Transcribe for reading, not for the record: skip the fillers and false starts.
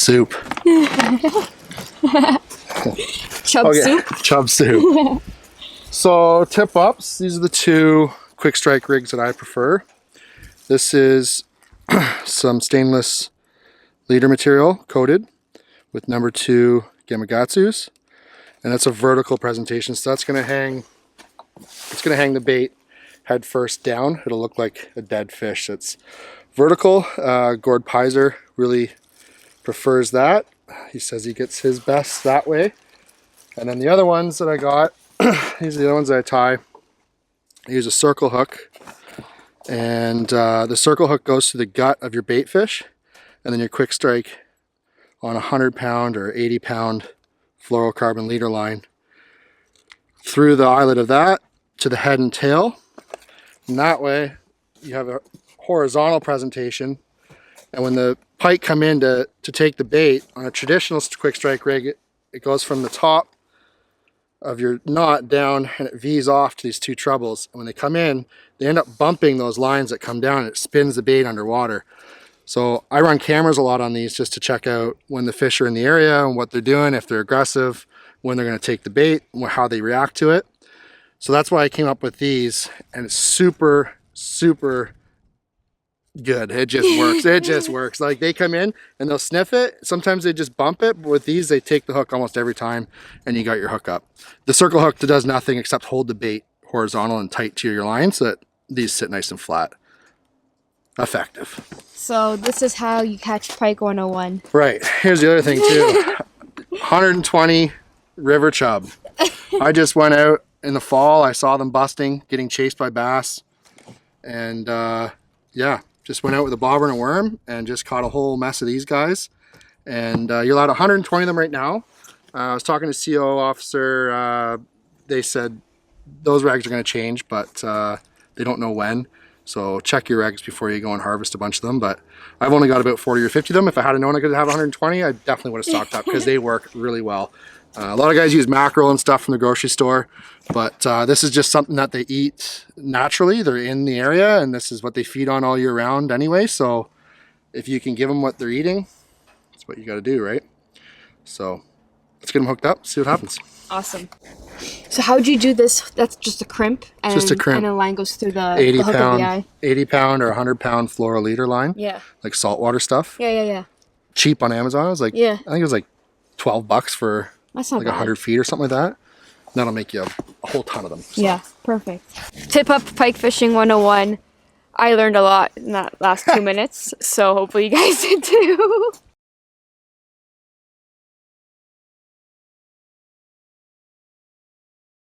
soup. Chub soup? Chub soup. So tip ups, these are the two quick strike rigs that I prefer. This is some stainless leader material coated with number 2 Gamakatsus, and that's a vertical presentation, so that's going to hang, it's going to hang the bait head first down. It'll look like a dead fish. That's vertical. Gord Pizer really prefers that. He says he gets his best that way. And then the other ones that I got, these are the other ones that I tie. I use a circle hook, and the circle hook goes to the gut of your bait fish, and then your quick strike on a 100-pound or 80-pound fluorocarbon leader line through the eyelet of that to the head and tail. And that way you have a horizontal presentation, and when the pike come in to take the bait on a traditional quick strike rig, it goes from the top of your knot down and it V's off to these two trebles. And when they come in, they end up bumping those lines that come down and it spins the bait underwater. So I run cameras a lot on these just to check out when the fish are in the area and what they're doing, if they're aggressive, when they're going to take the bait, how they react to it. So that's why I came up with these, and it's super, super good. It just works. It just works. Like, they come in and they'll sniff it. Sometimes they just bump it, but with these they take the hook almost every time and you got your hook up. The circle hook does nothing except hold the bait horizontal and tight to your line so that these sit nice and flat. Effective. So this is how you catch pike 101. Right. Here's the other thing too. 120 river chub. I just went out in the fall. I saw them busting, getting chased by bass, and yeah, just went out with a bobber and a worm and just caught a whole mess of these guys. And you're allowed 120 of them right now. I was talking to CO officer. They said those regs are going to change, but they don't know when. So check your regs before you go and harvest a bunch of them. But I've only got about 40 or 50 of them. If I had known I could have 120, I definitely would have stocked up because they work really well. A lot of guys use mackerel and stuff from the grocery store, but this is just something that they eat naturally. They're in the area, and this is what they feed on all year round anyway. So if you can give them what they're eating, that's what you got to do, right? So let's get them hooked up, see what happens. Awesome. So how would you do this? That's just a crimp, and just a crimp. And a line goes through the 80 hook pound, of the eye. 80 pound or 100 pound fluoro leader line. Yeah. Like saltwater stuff. Yeah. Cheap on Amazon. It was like, yeah. I think it was like $12 for that's not like bad. 100 feet or something like that. That'll make you a whole ton of them. So. Yeah, perfect. Tip up pike fishing 101. I learned a lot in that last 2 minutes, so hopefully you guys did too.